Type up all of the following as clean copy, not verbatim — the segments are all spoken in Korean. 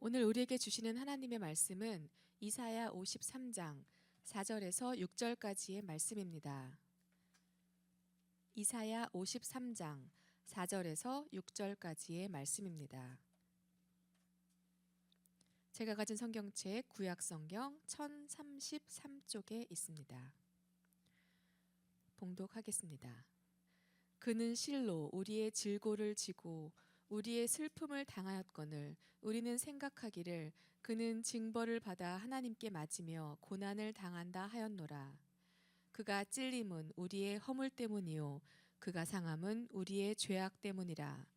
오늘 우리에게 주시는 하나님의 말씀은 이사야 53장 4절에서 6절까지의 말씀입니다. 이사야 53장 4절에서 6절까지의 말씀입니다. 제가 가진 성경책 구약성경 1033쪽에 있습니다. 봉독하겠습니다. 그는 실로 우리의 질고를 지고 우리의 슬픔을 당하였거늘 우리는 생각하기를 그는 징벌을 받아 하나님께 맞으며 고난을 당한다 하였노라. 그가 찔림은 우리의 허물 때문이요 그가 상함은 우리의 죄악 때문이라.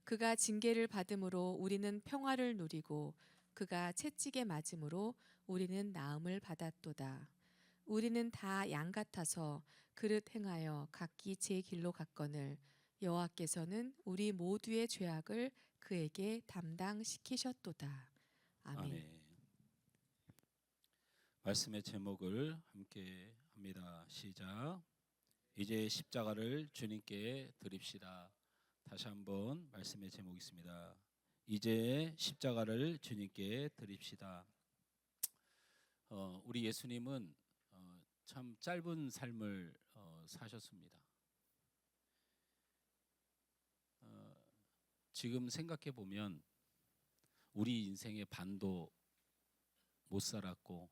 그가 징계를 받음으로 우리는 평화를 누리고 그가 채찍에 맞음으로 우리는 나음을 받았도다. 우리는 다 양 같아서 그릇 행하여 각기 제 길로 갔거늘 여호와께서는 우리 모두의 죄악을 그에게 담당시키셨도다. 아멘. 아멘. 말씀의 제목을 함께 합니다. 시작. 이제 십자가를 주님께 드립시다. 다시 한번 말씀의 제목이 있습니다. 이제 십자가를 주님께 드립시다. 우리 예수님은 참 짧은 삶을 사셨습니다. 지금 생각해 보면 우리 인생의 반도 못 살았고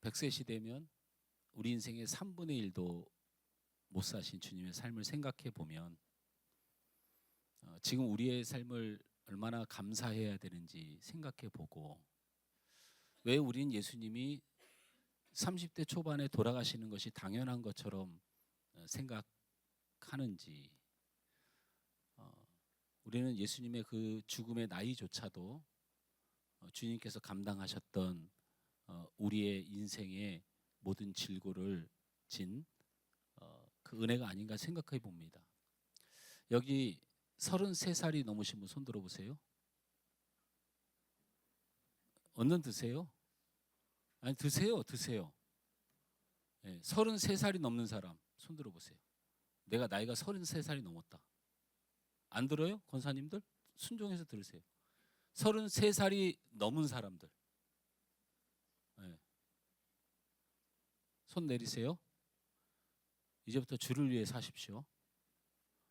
100세 시대면 우리 인생의 3분의 1도 못 사신 주님의 삶을 생각해 보면 지금 우리의 삶을 얼마나 감사해야 되는지 생각해 보고, 왜 우린 예수님이 30대 초반에 돌아가시는 것이 당연한 것처럼 생각하는지, 우리는 예수님의 그 죽음의 나이조차도 주님께서 감당하셨던 우리의 인생의 모든 질고를 진 그 은혜가 아닌가 생각해 봅니다. 여기 33살이 넘으신 분 손 들어보세요. 얼른 드세요. 아니 드세요. 네, 33살이 넘는 사람 손 들어보세요. 내가 나이가 33살이 넘었다. 안 들어요? 권사님들? 순종해서 들으세요. 33살이 넘은 사람들. 네. 손 내리세요. 이제부터 주를 위해 사십시오.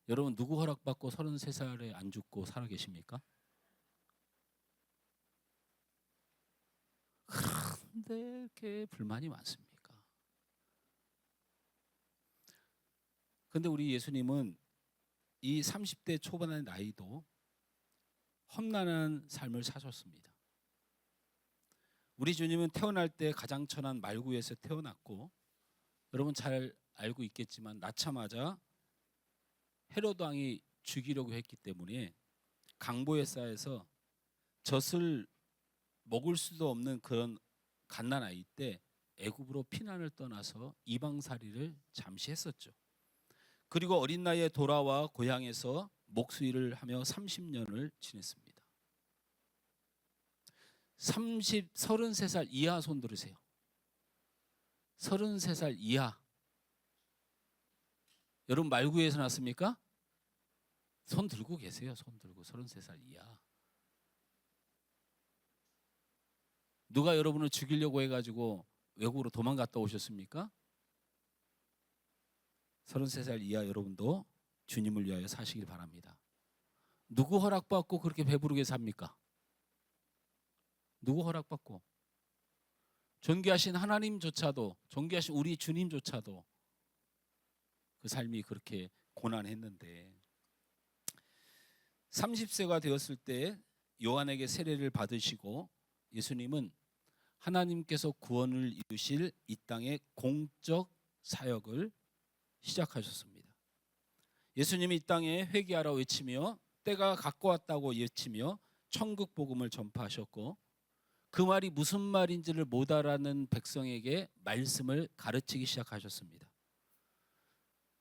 여러분 누구 허락받고 33살에 안 죽고 살아 계십니까? 그런데 이렇게 불만이 많습니까? 그런데 우리 예수님은 이 30대 초반의 나이도 험난한 삶을 사셨습니다. 우리 주님은 태어날 때 가장 천한 말구에서 태어났고, 여러분 잘 알고 있겠지만 낳자마자 헤로드 왕이 죽이려고 했기 때문에 강보에 쌓여서 젖을 먹을 수도 없는 그런 갓난아이 때 애굽으로 피난을 떠나서 이방살이를 잠시 했었죠. 그리고 어린 나이에 돌아와 고향에서 목수일을 하며 30년을 지냈습니다. 33살 이하 손 들으세요. 33살 이하. 여러분 말구에서 났습니까? 손 들고 계세요. 손 들고 33살 이하. 누가 여러분을 죽이려고 해가지고 외국으로 도망갔다 오셨습니까? 33살 이하 여러분도 주님을 위하여 사시길 바랍니다. 누구 허락받고 그렇게 배부르게 삽니까? 누구 허락받고? 존귀하신 하나님조차도, 존귀하신 우리 주님조차도 그 삶이 그렇게 고난했는데, 30세가 되었을 때 요한에게 세례를 받으시고 예수님은 하나님께서 구원을 이루실 이 땅의 공적 사역을 시작하셨습니다. 예수님이 이 땅에 회개하라 외치며 때가 가까웠다고 외치며 천국 복음을 전파하셨고, 그 말이 무슨 말인지를 못 알아듣는 백성에게 말씀을 가르치기 시작하셨습니다.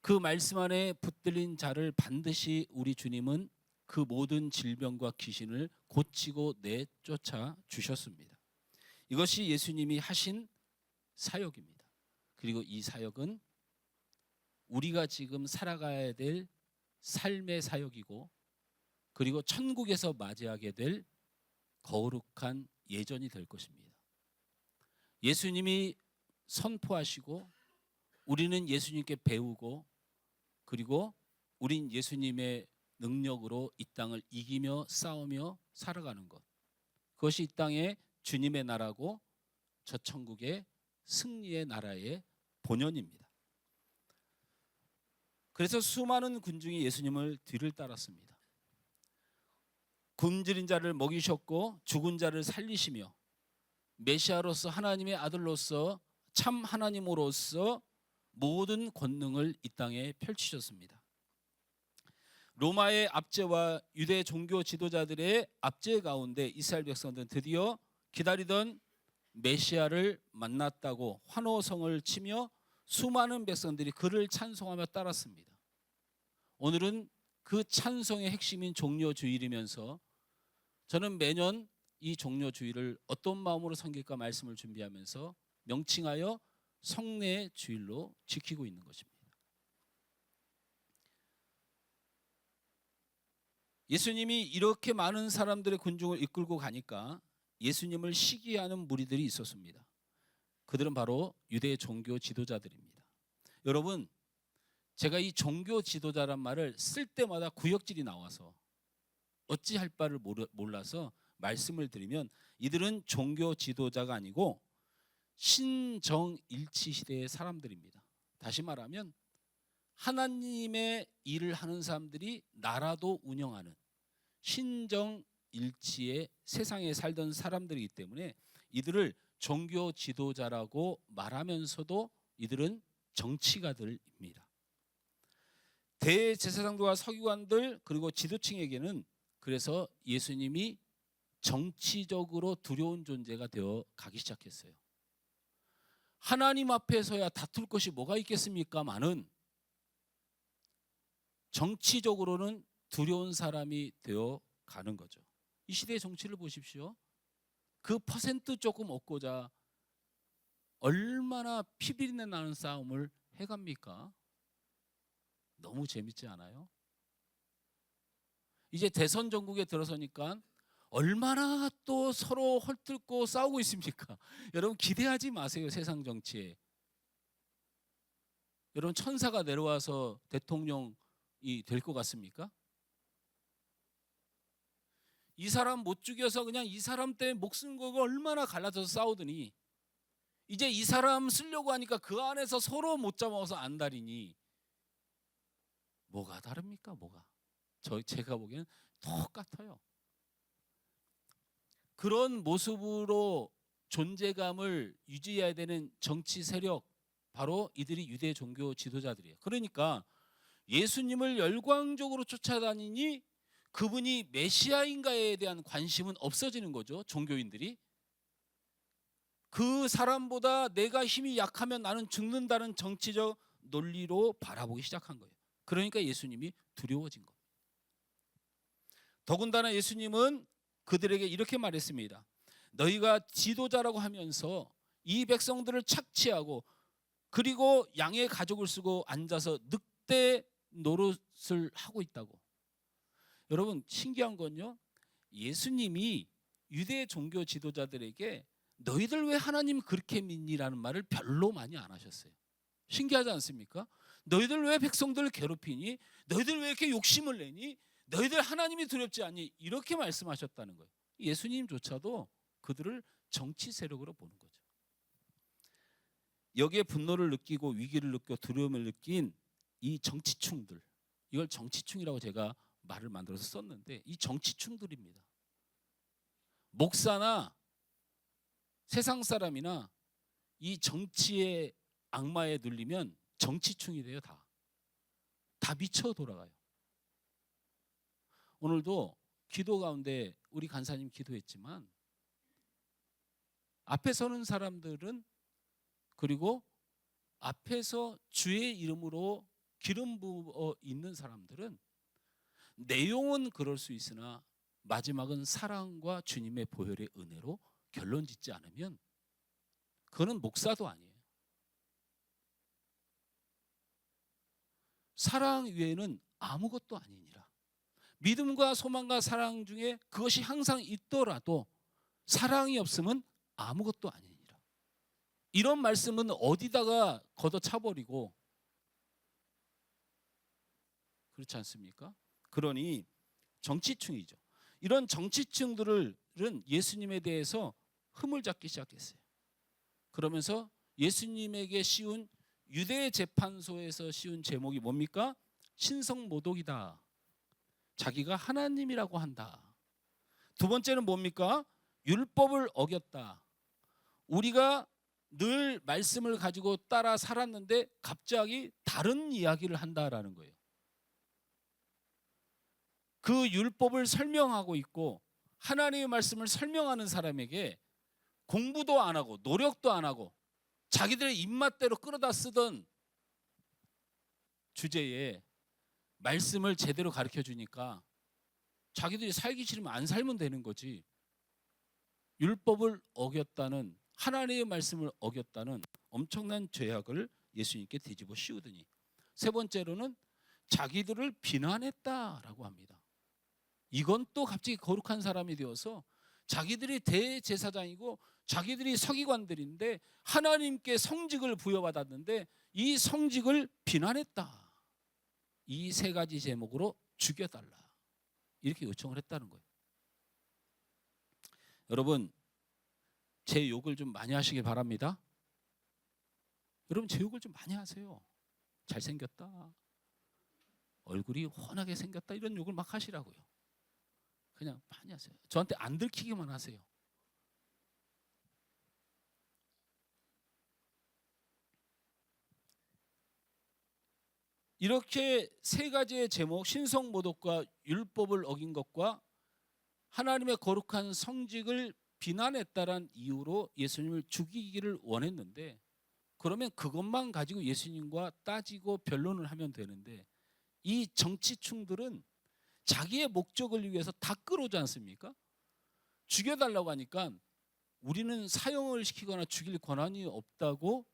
그 말씀 안에 붙들린 자를 반드시 우리 주님은 그 모든 질병과 귀신을 고치고 내쫓아 주셨습니다. 이것이 예수님이 하신 사역입니다. 그리고 이 사역은 우리가 지금 살아가야 될 삶의 사역이고, 그리고 천국에서 맞이하게 될 거룩한 예전이 될 것입니다. 예수님이 선포하시고 우리는 예수님께 배우고 그리고 우린 예수님의 능력으로 이 땅을 이기며 싸우며 살아가는 것. 그것이 이 땅의 주님의 나라고 저 천국의 승리의 나라의 본연입니다. 그래서 수많은 군중이 예수님을 뒤를 따랐습니다. 굶주린 자를 먹이셨고 죽은 자를 살리시며 메시아로서 하나님의 아들로서 참 하나님으로서 모든 권능을 이 땅에 펼치셨습니다. 로마의 압제와 유대 종교 지도자들의 압제 가운데 이스라엘 백성들은 드디어 기다리던 메시아를 만났다고 환호성을 치며 수많은 백성들이 그를 찬송하며 따랐습니다. 오늘은 그 찬송의 핵심인 종료주일이면서 저는 매년 이 종료주일을 어떤 마음으로 섬길까 말씀을 준비하면서 명칭하여 성례주일로 지키고 있는 것입니다. 예수님이 이렇게 많은 사람들의 군중을 이끌고 가니까 예수님을 시기하는 무리들이 있었습니다. 그들은 바로 유대 종교 지도자들입니다. 여러분, 제가 이 종교 지도자란 말을 쓸 때마다 구역질이 나와서 어찌할 바를 몰라서 말씀을 드리면 이들은 종교 지도자가 아니고 신정일치 시대의 사람들입니다. 다시 말하면 하나님의 일을 하는 사람들이 나라도 운영하는 신정일치의 세상에 살던 사람들이기 때문에 이들을 종교 지도자라고 말하면서도 이들은 정치가들입니다. 대제사장들과 서기관들 그리고 지도층에게는 그래서 예수님이 정치적으로 두려운 존재가 되어 가기 시작했어요. 하나님 앞에서야 다툴 것이 뭐가 있겠습니까마는 정치적으로는 두려운 사람이 되어 가는 거죠. 이 시대의 정치를 보십시오. 그 퍼센트 조금 얻고자 얼마나 피비린내 나는 싸움을 해갑니까? 너무 재밌지 않아요? 이제 대선 전국에 들어서니까 얼마나 또 서로 헐뜯고 싸우고 있습니까? 여러분 기대하지 마세요. 세상 정치에. 여러분 천사가 내려와서 대통령이 될 것 같습니까? 이 사람 못 죽여서 그냥 이 사람 때문에 목숨 걸고 얼마나 갈라져서 싸우더니 이제 이 사람 쓰려고 하니까 그 안에서 서로 못 잡아서 안달이니 뭐가 다릅니까? 뭐가? 제가 보기에는 똑같아요. 그런 모습으로 존재감을 유지해야 되는 정치 세력 바로 이들이 유대 종교 지도자들이에요. 그러니까 예수님을 열광적으로 쫓아다니니 그분이 메시아인가에 대한 관심은 없어지는 거죠. 종교인들이. 그 사람보다 내가 힘이 약하면 나는 죽는다는 정치적 논리로 바라보기 시작한 거예요. 그러니까 예수님이 두려워진 겁니다. 더군다나 예수님은 그들에게 이렇게 말했습니다. 너희가 지도자라고 하면서 이 백성들을 착취하고 그리고 양의 가죽을 쓰고 앉아서 늑대 노릇을 하고 있다고. 여러분 신기한 건요. 예수님이 유대 종교 지도자들에게 너희들 왜 하나님 그렇게 믿니라는 말을 별로 많이 안 하셨어요. 신기하지 않습니까? 너희들 왜 백성들을 괴롭히니? 너희들 왜 이렇게 욕심을 내니? 너희들 하나님이 두렵지 않니? 이렇게 말씀하셨다는 거예요. 예수님조차도 그들을 정치 세력으로 보는 거죠. 여기에 분노를 느끼고 위기를 느끼고 두려움을 느낀 이 정치충들, 이걸 정치충이라고 제가 말을 만들어서 썼는데 이 정치충들입니다. 목사나 세상 사람이나 이 정치의 악마에 눌리면 정치충이 돼요. 다 미쳐 돌아가요. 오늘도 기도 가운데 우리 간사님 기도했지만 앞에 서는 사람들은 그리고 앞에서 주의 이름으로 기름 부어 있는 사람들은 내용은 그럴 수 있으나 마지막은 사랑과 주님의 보혈의 은혜로 결론 짓지 않으면 그거는 목사도 아니에요. 사랑 외에는 아무것도 아니니라. 믿음과 소망과 사랑 중에 그것이 항상 있더라도 사랑이 없으면 아무것도 아니니라. 이런 말씀은 어디다가 걷어차버리고 그렇지 않습니까? 그러니 정치층이죠. 이런 정치층들은 예수님에 대해서 흠을 잡기 시작했어요. 그러면서 예수님에게 씌운 유대 재판소에서 씌운 제목이 뭡니까? 신성모독이다. 자기가 하나님이라고 한다. 두 번째는 뭡니까? 율법을 어겼다. 우리가 늘 말씀을 가지고 따라 살았는데 갑자기 다른 이야기를 한다라는 거예요. 그 율법을 설명하고 있고 하나님의 말씀을 설명하는 사람에게 공부도 안 하고 노력도 안 하고 자기들의 입맛대로 끌어다 쓰던 주제에 말씀을 제대로 가르쳐 주니까 자기들이 살기 싫으면 안 살면 되는 거지. 율법을 어겼다는, 하나님의 말씀을 어겼다는 엄청난 죄악을 예수님께 뒤집어 씌우더니, 세 번째로는 자기들을 비난했다라고 합니다. 이건 또 갑자기 거룩한 사람이 되어서 자기들이 대제사장이고 자기들이 서기관들인데 하나님께 성직을 부여받았는데 이 성직을 비난했다. 이 세 가지 제목으로 죽여달라. 이렇게 요청을 했다는 거예요. 여러분, 제 욕을 좀 많이 하시길 바랍니다. 여러분, 제 욕을 좀 많이 하세요. 잘생겼다, 얼굴이 훤하게 생겼다, 이런 욕을 막 하시라고요. 그냥 많이 하세요. 저한테 안 들키기만 하세요. 이렇게 세 가지의 제목, 신성모독과 율법을 어긴 것과 하나님의 거룩한 성직을 비난했다란 이유로 예수님을 죽이기를 원했는데, 그러면 그것만 가지고 예수님과 따지고 변론을 하면 되는데, 이 정치충들은 자기의 목적을 위해서 다 끌어오지 않습니까? 죽여달라고 하니까 우리는 사형을 시키거나 죽일 권한이 없다고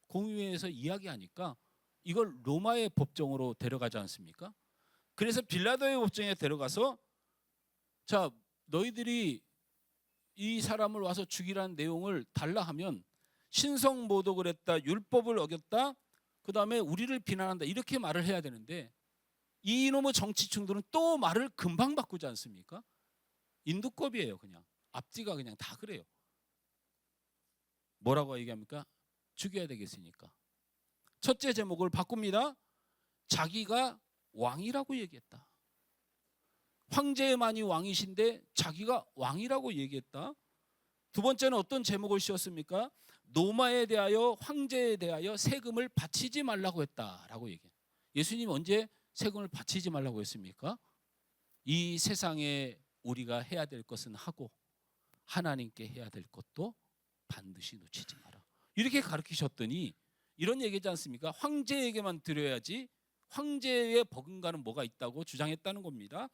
공의회에서 이야기하니까 이걸 로마의 법정으로 데려가지 않습니까? 그래서 빌라도의 법정에 데려가서, 자, 너희들이 이 사람을 와서 죽이라는 내용을 달라 하면 신성모독을 했다, 율법을 어겼다, 그 다음에 우리를 비난한다, 이렇게 말을 해야 되는데 이놈의 정치층들은 또 말을 금방 바꾸지 않습니까? 인두껍이에요. 그냥 앞뒤가 그냥 다 그래요. 뭐라고 얘기합니까? 죽여야 되겠으니까. 첫째 제목을 바꿉니다. 자기가 왕이라고 얘기했다. 황제만이 왕이신데 자기가 왕이라고 얘기했다. 두 번째는 어떤 제목을 씌웠습니까? 로마에 대하여, 황제에 대하여 세금을 바치지 말라고 했다라고 얘기해요. 예수님 언제 세금을 바치지 말라고 했습니까? 이 세상에 우리가 해야 될 것은 하고 하나님께 해야 될 것도 반드시 놓치지 마라. 이렇게 가르치셨더니 이런 얘기지 않습니까? 황제에게만 드려야지 황제의 버금가는 뭐가 있다고 주장했다는 겁니다.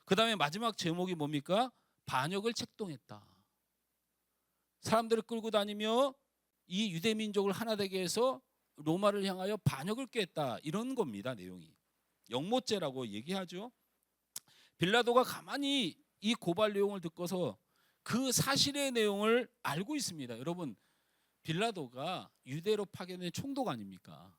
그 다음에 마지막 제목이 뭡니까? 반역을 책동했다. 사람들을 끌고 다니며 이 유대민족을 하나 되게 해서 로마를 향하여 반역을 꾀했다, 이런 겁니다. 내용이 영모죄라고 얘기하죠. 빌라도가 가만히 이 고발 내용을 듣고서 그 사실의 내용을 알고 있습니다. 여러분, 빌라도가 유대로 파견된 총독 아닙니까?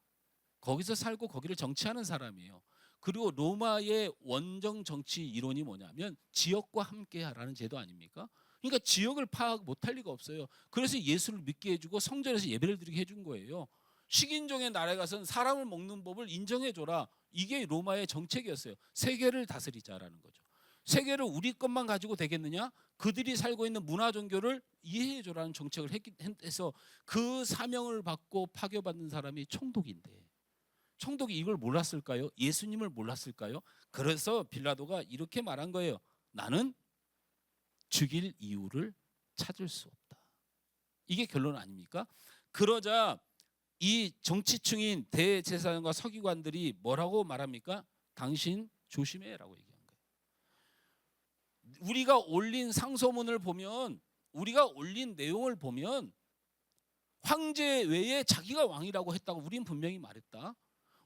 거기서 살고 거기를 정치하는 사람이에요. 그리고 로마의 원정 정치 이론이 뭐냐면 지역과 함께하라는 제도 아닙니까? 그러니까 지역을 파악 못할 리가 없어요. 그래서 예수를 믿게 해주고 성전에서 예배를 드리게 해준 거예요. 식인종의 나라에 가서는 사람을 먹는 법을 인정해줘라. 이게 로마의 정책이었어요. 세계를 다스리자라는 거죠. 세계를 우리 것만 가지고 되겠느냐? 그들이 살고 있는 문화 종교를 이해해줘라는 정책을 해서 그 사명을 받고 파견받는 사람이 총독인데, 총독이 이걸 몰랐을까요? 예수님을 몰랐을까요? 그래서 빌라도가 이렇게 말한 거예요. 나는 죽일 이유를 찾을 수 없다. 이게 결론 아닙니까? 그러자 이 정치층인 대제사장과 서기관들이 뭐라고 말합니까? 당신 조심해라고 얘기한 거예요. 우리가 올린 상소문을 보면, 우리가 올린 내용을 보면 황제 외에 자기가 왕이라고 했다고 우리는 분명히 말했다.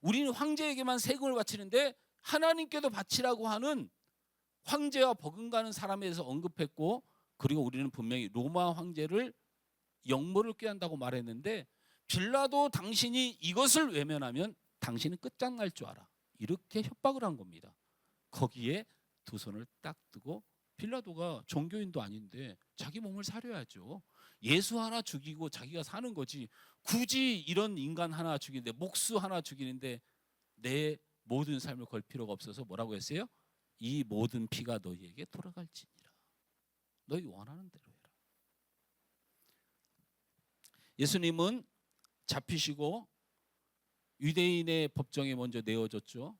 우리는 황제에게만 세금을 바치는데 하나님께도 바치라고 하는 황제와 버금가는 사람에 대해서 언급했고, 그리고 우리는 분명히 로마 황제를 영모를 꾀한다고 말했는데 빌라도 당신이 이것을 외면하면 당신은 끝장날 줄 알아. 이렇게 협박을 한 겁니다. 거기에 두 손을 딱 뜨고 빌라도가 종교인도 아닌데 자기 몸을 사려야죠. 예수 하나 죽이고 자기가 사는 거지. 굳이 이런 인간 하나 죽이는데 목수 하나 죽이는데 내 모든 삶을 걸 필요가 없어서 뭐라고 했어요? 이 모든 피가 너희에게 돌아갈지니라. 너희 원하는 대로 해라. 예수님은 잡히시고 유대인의 법정에 먼저 내어졌죠.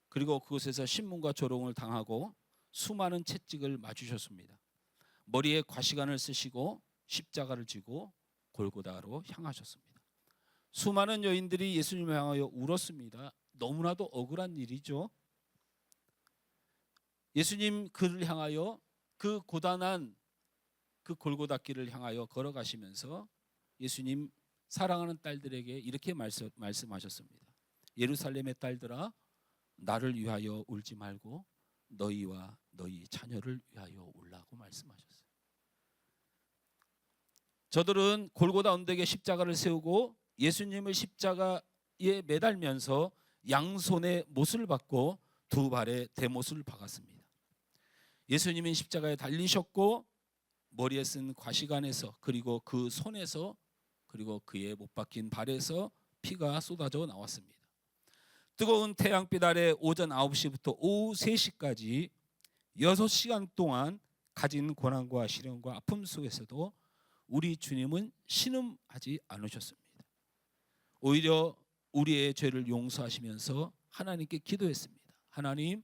그리고 그곳에서 신문과 조롱을 당하고 수많은 채찍을 맞으셨습니다. 머리에 과시관을 쓰시고 십자가를 지고 골고다로 향하셨습니다. 수많은 여인들이 예수님을 향하여 울었습니다. 너무나도 억울한 일이죠. 예수님 그를 향하여 그 고단한 그 골고다 길을 향하여 걸어가시면서 예수님 사랑하는 딸들에게 이렇게 말씀하셨습니다. 예루살렘의 딸들아, 나를 위하여 울지 말고 너희와 너희 자녀를 위하여 울라고 말씀하셨어요. 저들은 골고다 언덕에 십자가를 세우고 예수님을 십자가에 매달면서 양손에 못을 박고 두 발에 대못을 박았습니다. 예수님은 십자가에 달리셨고 머리에 쓴 과시관에서 그리고 그 손에서 그리고 그의 못 박힌 발에서 피가 쏟아져 나왔습니다. 뜨거운 태양빛 아래 오전 9시부터 오후 3시까지 6시간 동안 가진 고난과 시련과 아픔 속에서도 우리 주님은 신음하지 않으셨습니다. 오히려 우리의 죄를 용서하시면서 하나님께 기도했습니다. 하나님,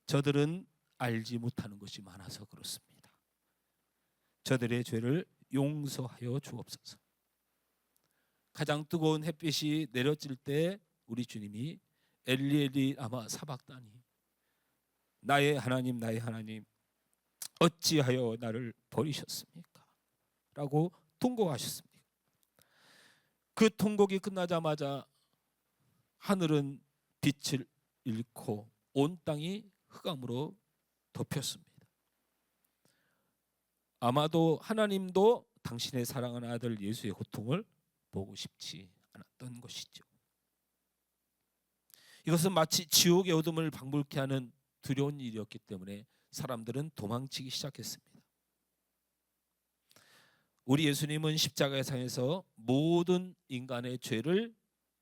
저들은 알지 못하는 것이 많아서 그렇습니다. 저들의 죄를 용서하여 주옵소서. 가장 뜨거운 햇빛이 내려질 때 우리 주님이 엘리 엘리 라마 사박다니, 나의 하나님 나의 하나님 어찌하여 나를 버리셨습니까? 라고 통곡하셨습니다. 그 통곡이 끝나자마자 하늘은 빛을 잃고 온 땅이 흑암으로 덮였습니다. 아마도 하나님도 당신의 사랑하는 아들 예수의 고통을 보고 싶지 않았던 것이죠. 이것은 마치 지옥의 어둠을 방불케 하는 두려운 일이었기 때문에 사람들은 도망치기 시작했습니다. 우리 예수님은 십자가의 상에서 모든 인간의 죄를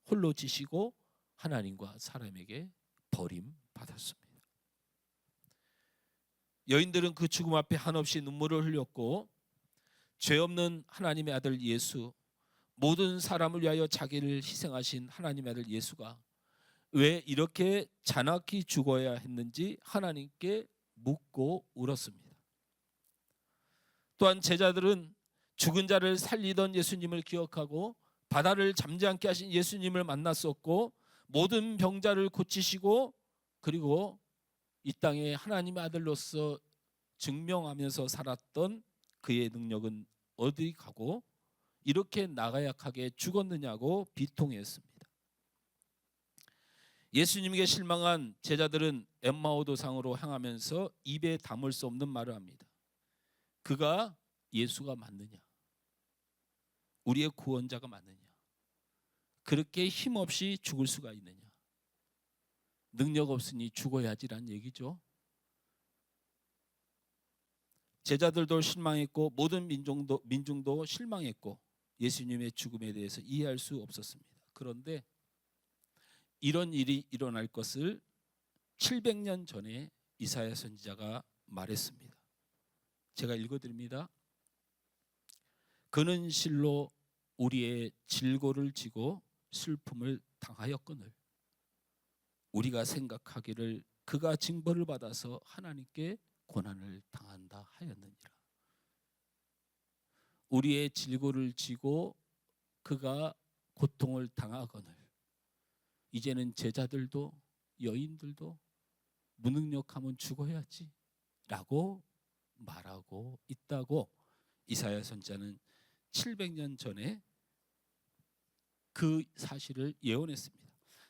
홀로 지시고 하나님과 사람에게 버림받았습니다. 여인들은 그 죽음 앞에 한없이 눈물을 흘렸고 죄 없는 하나님의 아들 예수, 모든 사람을 위하여 자기를 희생하신 하나님의 아들 예수가 왜 이렇게 잔악히 죽어야 했는지 하나님께 묻고 울었습니다. 또한 제자들은 죽은 자를 살리던 예수님을 기억하고 바다를 잠지 않게 하신 예수님을 만났었고 모든 병자를 고치시고 그리고 이 땅에 하나님의 아들로서 증명하면서 살았던 그의 능력은 어디 가고 이렇게 나가약하게 죽었느냐고 비통했습니다. 예수님에게 실망한 제자들은 엠마오 도상으로 향하면서 입에 담을 수 없는 말을 합니다. 그가 예수가 맞느냐? 우리의 구원자가 맞느냐? 그렇게 힘없이 죽을 수가 있느냐? 능력 없으니 죽어야지란 얘기죠. 제자들도 실망했고 모든 민중도 실망했고 예수님의 죽음에 대해서 이해할 수 없었습니다. 그런데 이런 일이 일어날 것을 700년 전에 이사야 선지자가 말했습니다. 제가 읽어드립니다. 그는 실로 우리의 질고를 지고 슬픔을 당하였거늘 우리가 생각하기를 그가 징벌을 받아서 하나님께 고난을 당한다 하였느니라. 우리의 질고를 지고 그가 고통을 당하거늘 이제는 제자들도 여인들도 무능력하면 죽어야지 라고 말하고 있다고 이사야 선지자는 700년 전에 그 사실을 예언했습니다.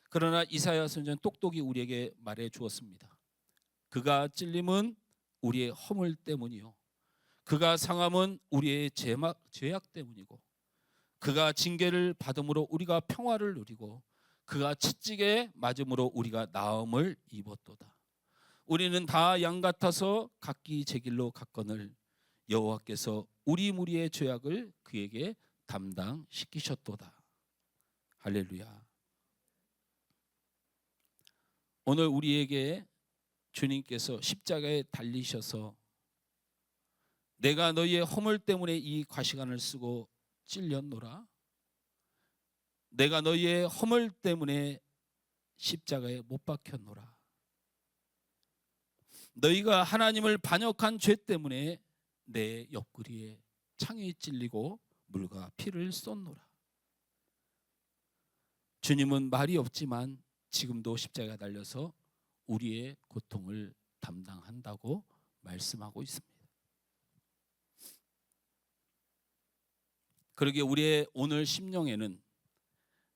그러나 이사야 선지자는 똑똑히 우리에게 말해 주었습니다. 그가 찔림은 우리의 허물 때문이요 그가 상함은 우리의 죄악 때문이고 그가 징계를 받음으로 우리가 평화를 누리고 그가 채찍에 맞음으로 우리가 나음을 입었도다. 우리는 다 양 같아서 각기 제 길로 갔거늘 여호와께서 우리 무리의 죄악을 그에게 담당시키셨도다. 할렐루야. 오늘 우리에게 주님께서 십자가에 달리셔서 내가 너희의 허물 때문에 이 과시관을 쓰고 찔렸노라. 내가 너희의 허물 때문에 십자가에 못 박혔노라. 너희가 하나님을 반역한 죄 때문에 내 옆구리에 창이 찔리고 물과 피를 쏟노라. 주님은 말이 없지만 지금도 십자가에 달려서 우리의 고통을 담당한다고 말씀하고 있습니다. 그러기에 우리의 오늘 심령에는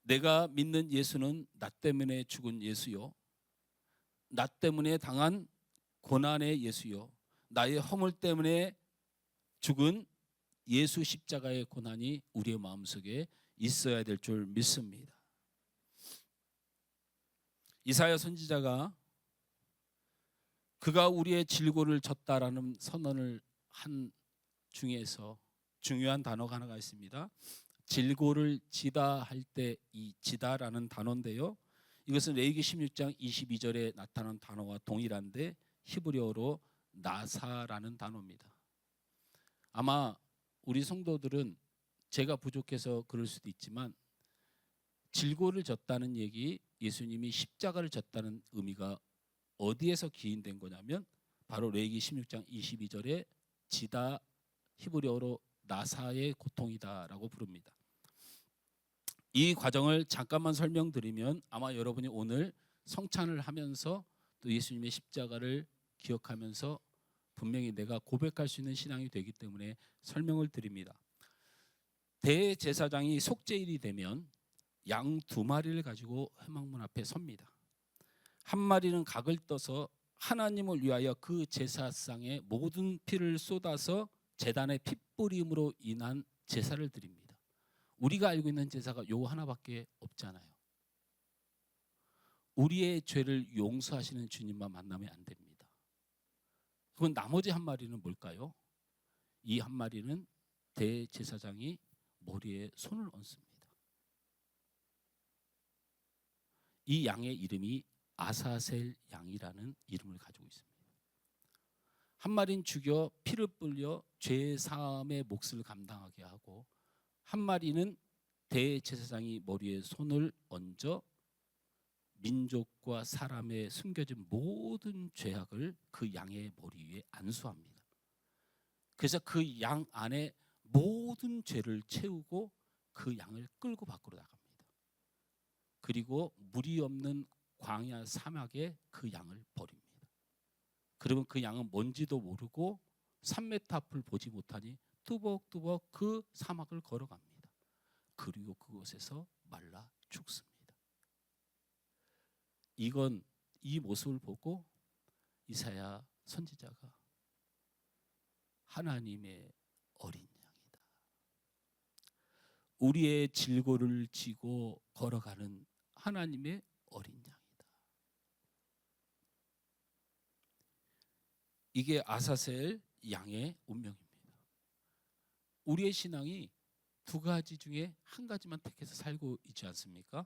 내가 믿는 예수는 나 때문에 죽은 예수요, 나 때문에 당한 고난의 예수요, 나의 허물 때문에 죽은 예수 십자가의 고난이 우리의 마음속에 있어야 될 줄 믿습니다. 이사야 선지자가 그가 우리의 질고를 졌다라는 선언을 한 중에서 중요한 단어가 하나가 있습니다. 질고를 지다 할 때 이 지다라는 단어인데요, 이것은 레위기 16장 22절에 나타난 단어와 동일한데 히브리어로 나사라는 단어입니다. 아마 우리 성도들은 제가 부족해서 그럴 수도 있지만 질고를 졌다는 얘기, 예수님이 십자가를 졌다는 의미가 어디에서 기인된 거냐면 바로 레위기 16장 22절에 지다, 히브리어로 나사의 고통이다라고 부릅니다. 이 과정을 잠깐만 설명드리면 아마 여러분이 오늘 성찬을 하면서 또 예수님의 십자가를 기억하면서 분명히 내가 고백할 수 있는 신앙이 되기 때문에 설명을 드립니다. 대제사장이 속죄일이 되면 양 2마리를 가지고 회막문 앞에 섭니다. 한 마리는 각을 떠서 하나님을 위하여 그 제사상에 모든 피를 쏟아서 제단의 핏뿌림으로 인한 제사를 드립니다. 우리가 알고 있는 제사가 요 하나밖에 없잖아요. 우리의 죄를 용서하시는 주님만 만나면 안 됩니다. 그건 나머지 한 마리는 뭘까요? 이 한 마리는 대제사장이 머리에 손을 얹습니다. 이 양의 이름이 아사셀 양이라는 이름을 가지고 있습니다. 한 마리는 죽여 피를 불려 죄 사함의 몫을 감당하게 하고, 한 마리는 대제사장이 머리에 손을 얹어 민족과 사람의 숨겨진 모든 죄악을 그 양의 머리 위에 안수합니다. 그래서 그 양 안에 모든 죄를 채우고 그 양을 끌고 밖으로 나갑니다. 그리고 물이 없는 광야 사막에 그 양을 버립니다. 그러면 그 양은 뭔지도 모르고 3m 앞을 보지 못하니 뚜벅뚜벅 그 사막을 걸어갑니다. 그리고 그곳에서 말라 죽습니다. 이 모습을 보고 이사야 선지자가 하나님의 어린 양이다, 우리의 질고를 지고 걸어가는 하나님의 어린 양이다, 이게 아사셀 양의 운명입니다. 우리의 신앙이 2가지 중에 한 가지만 택해서 살고 있지 않습니까?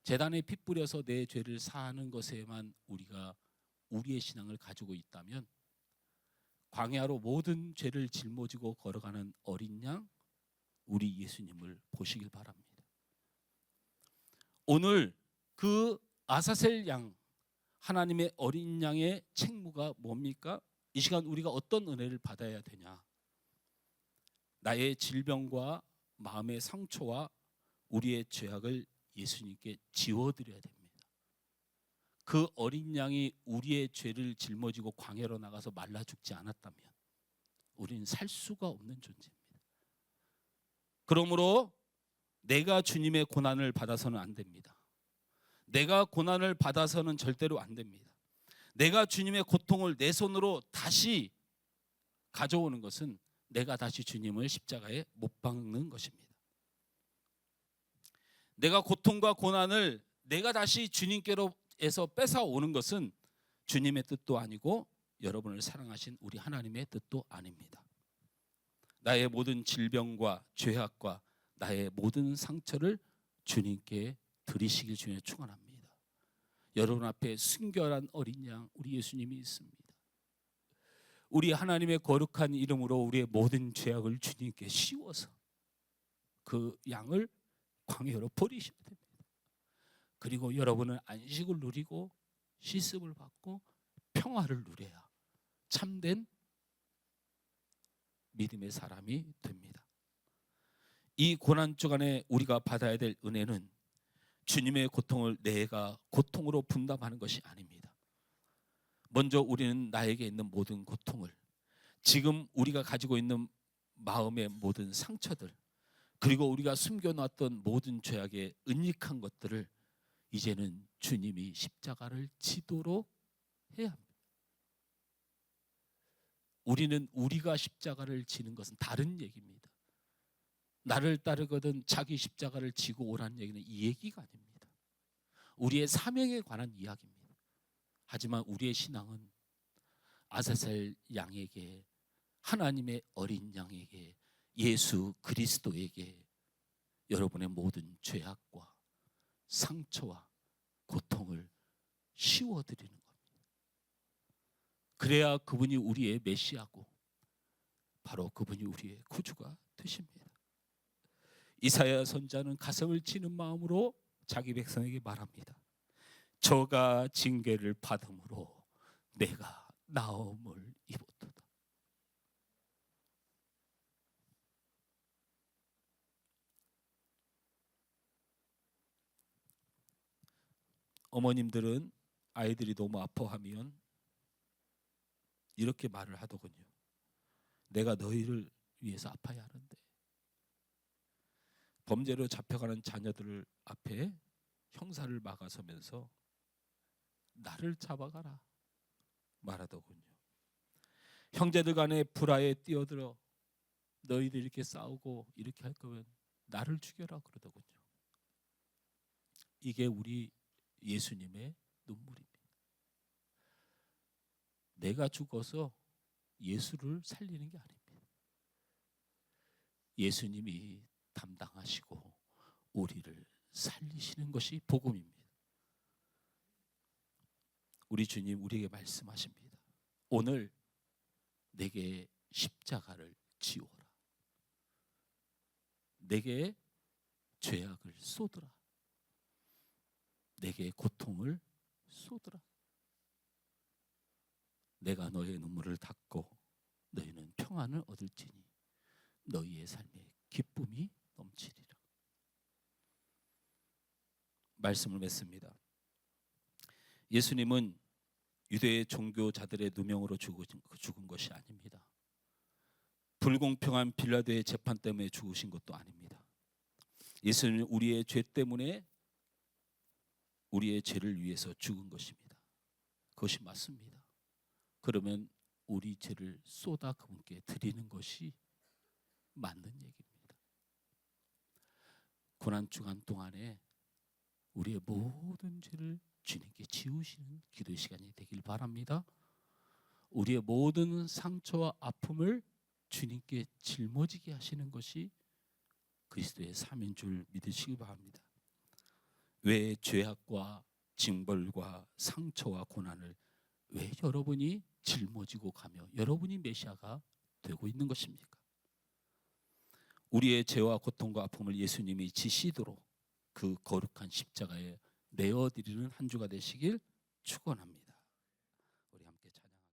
제단에 피 뿌려서 내 죄를 사하는 것에만 우리가 우리의 신앙을 가지고 있다면, 광야로 모든 죄를 짊어지고 걸어가는 어린 양, 우리 예수님을 보시길 바랍니다. 오늘 그 아사셀 양, 하나님의 어린 양의 책무가 뭡니까? 이 시간 우리가 어떤 은혜를 받아야 되냐? 나의 질병과 마음의 상처와 우리의 죄악을 예수님께 지워드려야 됩니다. 그 어린 양이 우리의 죄를 짊어지고 광야로 나가서 말라 죽지 않았다면 우리는 살 수가 없는 존재입니다. 그러므로 내가 주님의 고난을 받아서는 안 됩니다. 내가 고난을 받아서는 절대로 안 됩니다. 내가 주님의 고통을 내 손으로 다시 가져오는 것은 내가 다시 주님을 십자가에 못 박는 것입니다. 내가 고통과 고난을 내가 다시 주님께로에서 뺏어오는 것은 주님의 뜻도 아니고 여러분을 사랑하신 우리 하나님의 뜻도 아닙니다. 나의 모든 질병과 죄악과 나의 모든 상처를 주님께 드리시길 주님의 축원합니다. 여러분 앞에 순결한 어린 양 우리 예수님이 있습니다. 우리 하나님의 거룩한 이름으로 우리의 모든 죄악을 주님께 씌워서 그 양을 광야로 버리셔야 됩니다. 그리고 여러분은 안식을 누리고 씻음을 받고 평화를 누려야 참된 믿음의 사람이 됩니다. 이 고난 주간에 우리가 받아야 될 은혜는 주님의 고통을 내가 고통으로 분담하는 것이 아닙니다. 먼저 우리는 나에게 있는 모든 고통을, 지금 우리가 가지고 있는 마음의 모든 상처들, 그리고 우리가 숨겨놨던 모든 죄악의 은닉한 것들을 이제는 주님이 십자가를 지도록 해야 합니다. 우리는 우리가 십자가를 지는 것은 다른 얘기입니다. 나를 따르거든 자기 십자가를 지고 오라는 얘기는 이 얘기가 아닙니다. 우리의 사명에 관한 이야기입니다. 하지만 우리의 신앙은 아사셀 양에게, 하나님의 어린 양에게, 예수 그리스도에게 여러분의 모든 죄악과 상처와 고통을 씌워드리는 겁니다. 그래야 그분이 우리의 메시아고 바로 그분이 우리의 구주가 되십니다. 이사야 선지자는 가슴을 치는 마음으로 자기 백성에게 말합니다. 저가 징계를 받음으로 내가 나음을 입었도다. 어머님들은 아이들이 너무 아파하면 이렇게 말을 하더군요. 내가 너희를 위해서 아파야 하는데. 범죄로 잡혀가는 자녀들 앞에 형사를 막아서면서 나를 잡아가라 말하더군요. 형제들 간에 불화에 뛰어들어 너희들 이렇게 싸우고 이렇게 할 거면 나를 죽여라 그러더군요. 이게 우리 예수님의 눈물입니다. 내가 죽어서 예수를 살리는 게 아닙니다. 예수님이 담당하시고 우리를 살리시는 것이 복음입니다. 우리 주님 우리에게 말씀하십니다. 오늘 내게 십자가를 지워라. 내게 죄악을 쏟으라. 내게 고통을 쏟으라. 내가 너의 눈물을 닦고 너희는 평안을 얻을지니 너희의 삶에 기쁨이 넘치리라. 말씀을 맺습니다. 예수님은 유대의 종교자들의 누명으로 죽은 것이 아닙니다. 불공평한 빌라도의 재판 때문에 죽으신 것도 아닙니다. 예수님은 우리의 죄 때문에 우리의 죄를 위해서 죽은 것입니다. 그것이 맞습니다. 그러면 우리 죄를 쏟아 그분께 드리는 것이 맞는 얘기입니다. 고난 주간 동안에 우리의 모든 죄를 주님께 지우시는 기도의 시간이 되길 바랍니다. 우리의 모든 상처와 아픔을 주님께 짊어지게 하시는 것이 그리스도의 삶인 줄 믿으시기 바랍니다. 왜 죄악과 징벌과 상처와 고난을 왜 여러분이 짊어지고 가며 여러분이 메시아가 되고 있는 것입니까? 우리의 죄와 고통과 아픔을 예수님이 지시도록 그 거룩한 십자가에 내어드리는 한 주가 되시길 축원합니다.